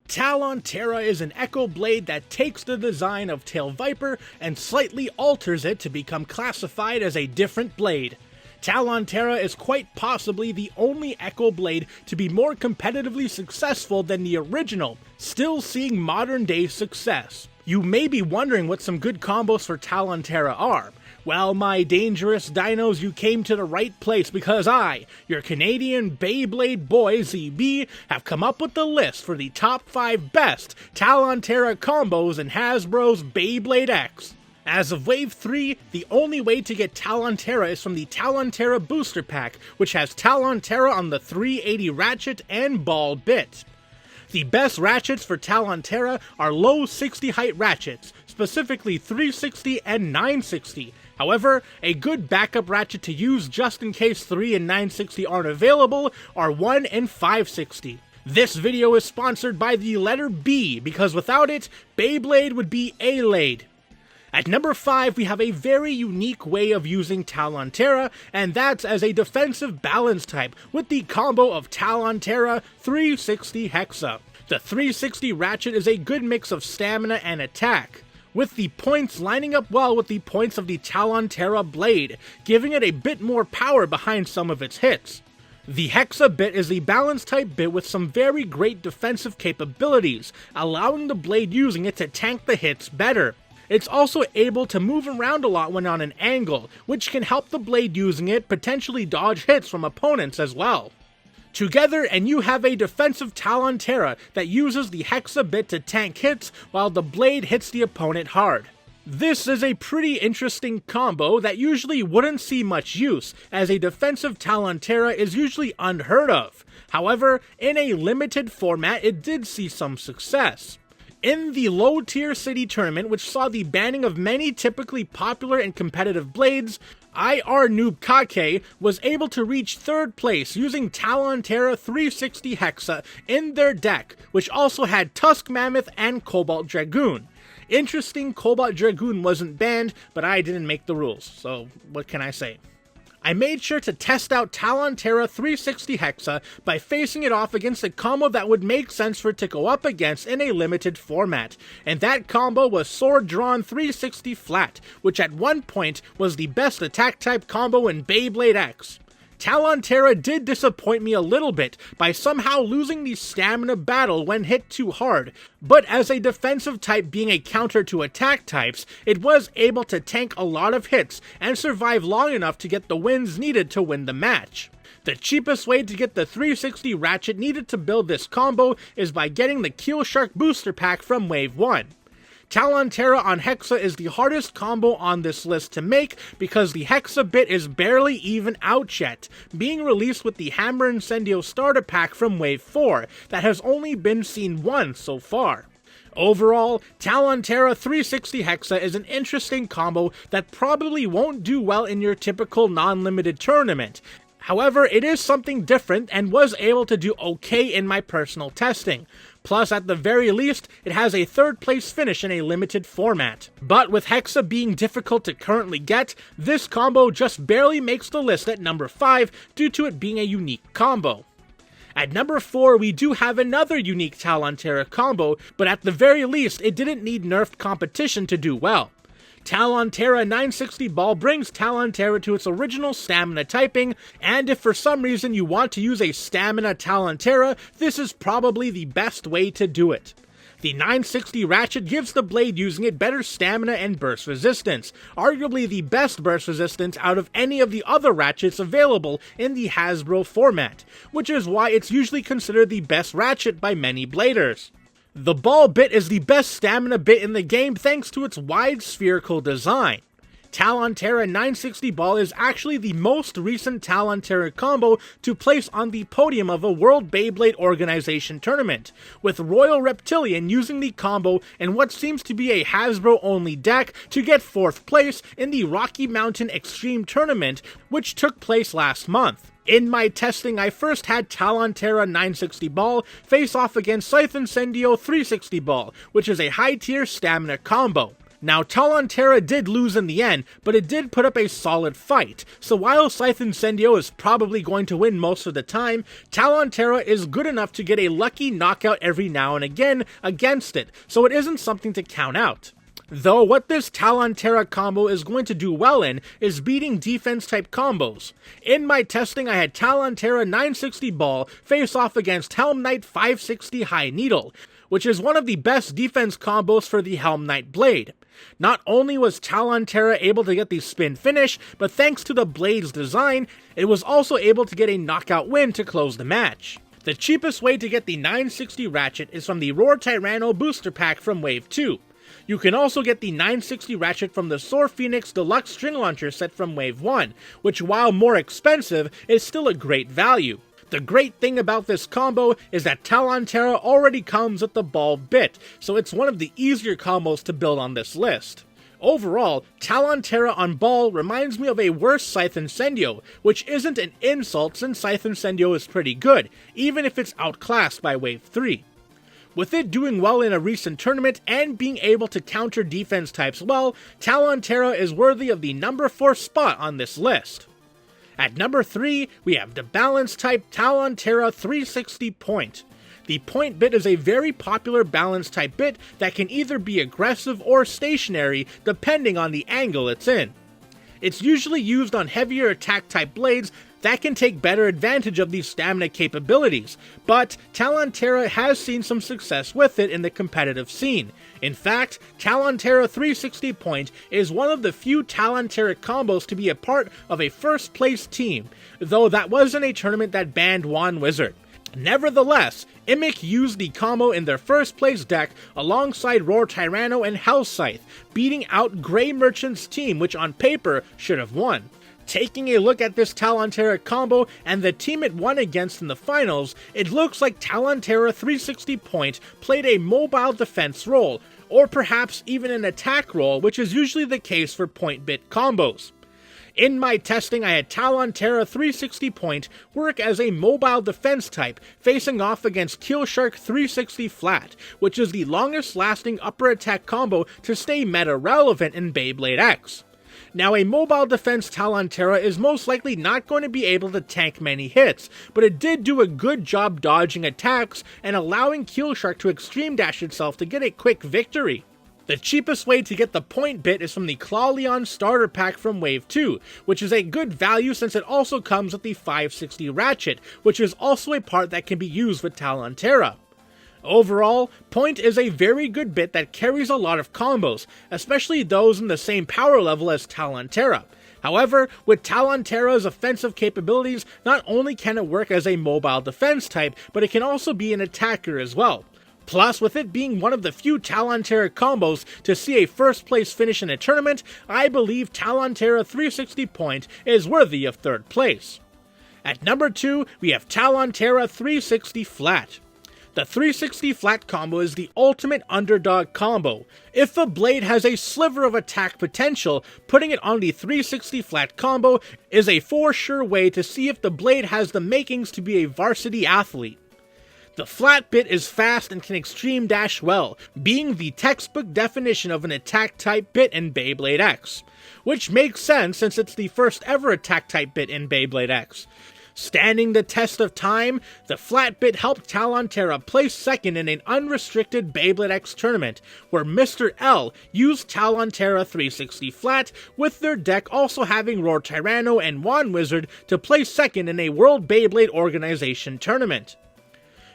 Talon Ptera is an Echo Blade that takes the design of Tail Viper and slightly alters it to become classified as a different blade. Talon Ptera is quite possibly the only Echo Blade to be more competitively successful than the original, still seeing modern day success. You may be wondering what some good combos for Talon Ptera are. Well, my dangerous dinos, you came to the right place because I, your Canadian Beyblade Boi ZeeBee, have come up with the list for the top 5 best Talon Ptera combos in Hasbro's Beyblade X. As of Wave 3, the only way to get Talon Ptera is from the Talon Ptera Booster Pack, which has Talon Ptera on the 380 Ratchet and Ball bit. The best ratchets for Talon Ptera are low 60 height ratchets, specifically 360 and 960. However, a good backup ratchet to use just in case 3 and 960 aren't available are 1 and 560. This video is sponsored by the letter B, because without it, Beyblade would be A-laid. At number 5, we have a very unique way of using Talon Ptera, and that's as a defensive balance type with the combo of Talon Ptera 360 Hexa. The 360 ratchet is a good mix of stamina and attack, with the points lining up well with the points of the Talon Ptera blade, giving it a bit more power behind some of its hits. The Hexa bit is a balance type bit with some very great defensive capabilities, allowing the blade using it to tank the hits better. It's also able to move around a lot when on an angle, which can help the blade using it potentially dodge hits from opponents as well. Together, and you have a defensive Talon Ptera that uses the Hexa bit to tank hits while the blade hits the opponent hard. This is a pretty interesting combo that usually wouldn't see much use, as a defensive Talon Ptera is usually unheard of. However, in a limited format, it did see some success. In the low-tier city tournament, which saw the banning of many typically popular and competitive blades, IR Noob Kake was able to reach 3rd place using Talon Ptera 360 Hexa in their deck, which also had Tusk Mammoth and Cobalt Dragoon. Interesting, Cobalt Dragoon wasn't banned, but I didn't make the rules, so what can I say? I made sure to test out Talon Ptera 360 Hexa by facing it off against a combo that would make sense for it to go up against in a limited format, and that combo was Sword Drawn 360 Flat, which at one point was the best attack type combo in Beyblade X. Talon Ptera did disappoint me a little bit by somehow losing the stamina battle when hit too hard, but as a defensive type being a counter to attack types, it was able to tank a lot of hits and survive long enough to get the wins needed to win the match. The cheapest way to get the 360 ratchet needed to build this combo is by getting the Keel Shark booster pack from Wave 1. Talon Ptera on Hexa is the hardest combo on this list to make because the Hexa bit is barely even out yet, being released with the Hammer Incendio starter pack from Wave 4 that has only been seen once so far. Overall, Talon Ptera 360 Hexa is an interesting combo that probably won't do well in your typical non-limited tournament. However, it is something different and was able to do okay in my personal testing. Plus, at the very least, it has a 3rd place finish in a limited format. But with Hexa being difficult to currently get, this combo just barely makes the list at number 5 due to it being a unique combo. At number 4, we do have another unique Talon Ptera combo, but at the very least, it didn't need nerfed competition to do well. Talon Ptera 960 Ball brings Talon Ptera to its original stamina typing, and if for some reason you want to use a stamina Talon Ptera, this is probably the best way to do it. The 960 ratchet gives the blade using it better stamina and burst resistance, arguably the best burst resistance out of any of the other ratchets available in the Hasbro format, which is why it's usually considered the best ratchet by many bladers. The ball bit is the best stamina bit in the game thanks to its wide spherical design. Talon Ptera 960 Ball is actually the most recent Talon Ptera combo to place on the podium of a World Beyblade Organization tournament, with Royal Reptilian using the combo in what seems to be a Hasbro-only deck to get 4th place in the Rocky Mountain Extreme Tournament, which took place last month. In my testing, I first had Talon Ptera 960 Ball face off against Scythe Incendio 360 Ball, which is a high-tier stamina combo. Now, Talon Ptera did lose in the end, but it did put up a solid fight, so while Scythe Incendio is probably going to win most of the time, Talon Ptera is good enough to get a lucky knockout every now and again against it, so it isn't something to count out. Though what this Talon Ptera combo is going to do well in is beating defense type combos. In my testing I had Talon Ptera 960 Ball face off against Helm Knight 560 High Needle, which is one of the best defense combos for the Helm Knight blade. Not only was Talon Ptera able to get the spin finish, but thanks to the blade's design, it was also able to get a knockout win to close the match. The cheapest way to get the 960 Ratchet is from the Roar Tyranno booster pack from Wave 2. You can also get the 960 Ratchet from the Soar Phoenix Deluxe String Launcher set from Wave 1, which while more expensive, is still a great value. The great thing about this combo is that Talon Ptera already comes with the ball bit, so it's one of the easier combos to build on this list. Overall, Talon Ptera on ball reminds me of a worse Scythe Incendio, which isn't an insult since Scythe Incendio is pretty good, even if it's outclassed by Wave 3. With it doing well in a recent tournament and being able to counter defense types well, Talon Ptera is worthy of the number 4 spot on this list. At number 3, we have the balance type Talon Ptera 360 Point. The point bit is a very popular balance type bit that can either be aggressive or stationary depending on the angle it's in. It's usually used on heavier attack type blades that can take better advantage of these stamina capabilities, but Talon Ptera has seen some success with it in the competitive scene. In fact, Talon Ptera 360 Point is one of the few Talon Ptera combos to be a part of a first place team, though that wasn't a tournament that banned Wand Wizard. Nevertheless, Immic used the combo in their first place deck alongside Roar Tyranno and Hell Scythe, beating out Grey Merchant's team, which on paper should have won. Taking a look at this Talon Ptera combo and the team it won against in the finals, it looks like Talon Ptera 360 Point played a mobile defense role, or perhaps even an attack role, which is usually the case for point bit combos. In my testing, I had Talon Ptera 360 Point work as a mobile defense type, facing off against Keel 360 Flat, which is the longest lasting upper attack combo to stay meta relevant in Beyblade X. Now, a mobile defense Talon Ptera is most likely not going to be able to tank many hits, but it did do a good job dodging attacks and allowing Keel to extreme dash itself to get a quick victory. The cheapest way to get the point bit is from the Claw Leon starter pack from Wave 2, which is a good value since it also comes with the 560 Ratchet, which is also a part that can be used with Talon Ptera. Overall, Point is a very good bit that carries a lot of combos, especially those in the same power level as Talon Ptera. However, with Talon Ptera's offensive capabilities, not only can it work as a mobile defense type, but it can also be an attacker as well. Plus, with it being one of the few Talon Ptera combos to see a first place finish in a tournament, I believe Talon Ptera 360 Point is worthy of third place. At number 2, we have Talon Ptera 360 Flat. The 360 Flat combo is the ultimate underdog combo. If a blade has a sliver of attack potential, putting it on the 360 Flat combo is a for sure way to see if the blade has the makings to be a varsity athlete. The flat bit is fast and can extreme dash well, being the textbook definition of an attack type bit in Beyblade X, which makes sense since it's the first ever attack type bit in Beyblade X. Standing the test of time, the flat bit helped Talon Ptera place second in an unrestricted Beyblade X tournament, where Mr. L used Talon Ptera 360 Flat, with their deck also having Roar Tyranno and Wand Wizard to place second in a World Beyblade Organization tournament.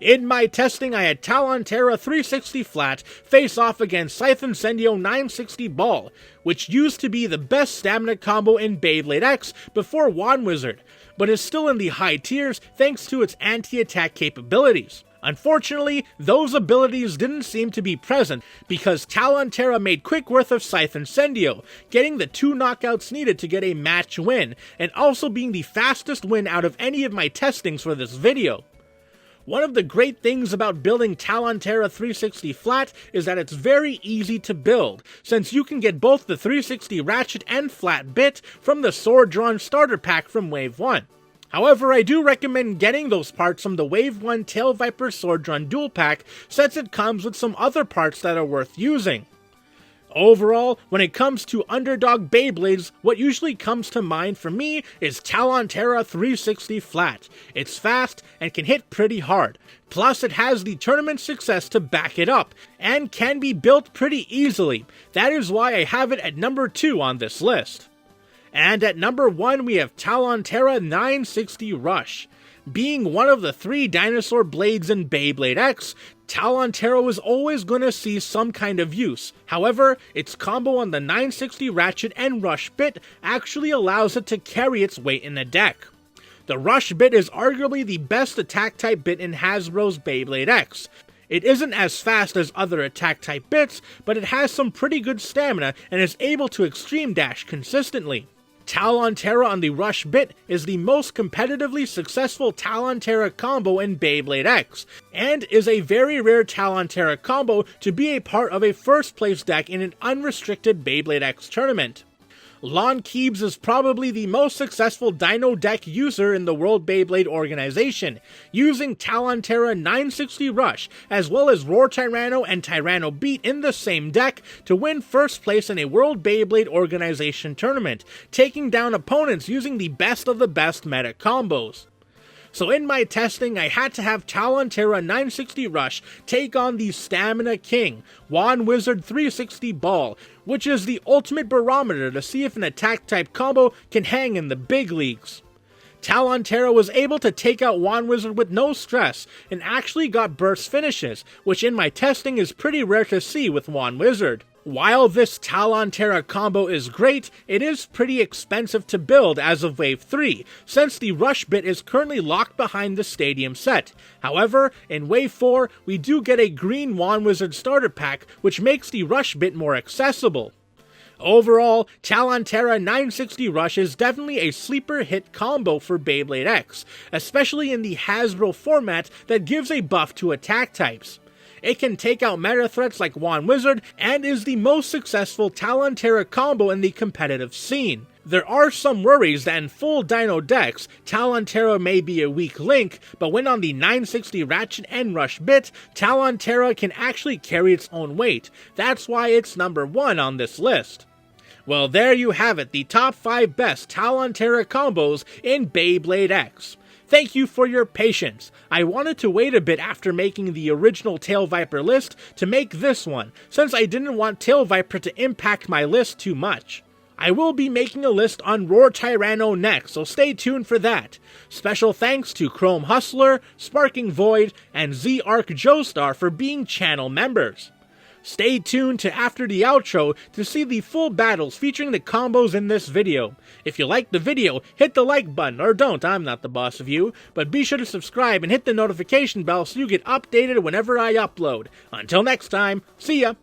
In my testing, I had Talon Ptera 360 Flat face off against Scythe Incendio 960 Ball, which used to be the best stamina combo in Beyblade X before Wand Wizard, but is still in the high tiers thanks to its anti-attack capabilities. Unfortunately, those abilities didn't seem to be present because Talon Ptera made quick work of Scythe Incendio, getting the 2 knockouts needed to get a match win, and also being the fastest win out of any of my testings for this video. One of the great things about building Talon Ptera 360 Flat is that it's very easy to build, since you can get both the 360 Ratchet and Flat bit from the Sword Drawn starter pack from Wave 1. However, I do recommend getting those parts from the Wave 1 Tail Viper Sword Drawn dual pack, since it comes with some other parts that are worth using. Overall, when it comes to underdog Beyblades, what usually comes to mind for me is Talon Ptera 360 Flat. It's fast and can hit pretty hard. Plus, it has the tournament success to back it up, and can be built pretty easily. That is why I have it at number 2 on this list. And at number 1 we have Talon Ptera 960 Rush. Being one of the 3 dinosaur blades in Beyblade X, Talon Ptera was always going to see some kind of use. However, its combo on the 960 Ratchet and Rush bit actually allows it to carry its weight in the deck. The Rush bit is arguably the best attack type bit in Hasbro's Beyblade X. It isn't as fast as other attack type bits, but it has some pretty good stamina and is able to extreme dash consistently. Talon Ptera on the Rush bit is the most competitively successful Talon Ptera combo in Beyblade X, and is a very rare Talon Ptera combo to be a part of a first place deck in an unrestricted Beyblade X tournament. Lon Keebs is probably the most successful Dino deck user in the World Beyblade organization, using Talon Ptera 960 Rush, as well as Roar Tyranno and Tyranno Beat in the same deck to win first place in a World Beyblade organization tournament, taking down opponents using the best of the best meta combos. So in my testing, I had to have Talon Ptera 960 Rush take on the Stamina King, Wand Wizard 360 Ball, which is the ultimate barometer to see if an attack type combo can hang in the big leagues. Talon Ptera was able to take out Wand Wizard with no stress, and actually got burst finishes, which in my testing is pretty rare to see with Wand Wizard. While this Talon Ptera combo is great, it is pretty expensive to build as of Wave 3, since the Rush bit is currently locked behind the Stadium set. However, in Wave 4, we do get a green Wand Wizard starter pack, which makes the Rush bit more accessible. Overall, Talon Ptera 960 Rush is definitely a sleeper hit combo for Beyblade X, especially in the Hasbro format that gives a buff to attack types. It can take out meta threats like Wand Wizard, and is the most successful Talon Ptera combo in the competitive scene. There are some worries that in full Dino decks, Talon Ptera may be a weak link, but when on the 960 Ratchet and Rush bit, Talon Ptera can actually carry its own weight. That's why it's number 1 on this list. Well, there you have it, the top 5 best Talon Ptera combos in Beyblade X. Thank you for your patience. I wanted to wait a bit after making the original Tail Viper list to make this one, since I didn't want Tail Viper to impact my list too much. I will be making a list on Roar Tyranno next, so stay tuned for that. Special thanks to Chrome Hustler, Sparking Void, and Z-Arc Joestar for being channel members. Stay tuned to after the outro to see the full battles featuring the combos in this video. If you liked the video, hit the like button, or don't, I'm not the boss of you, but be sure to subscribe and hit the notification bell so you get updated whenever I upload. Until next time, see ya!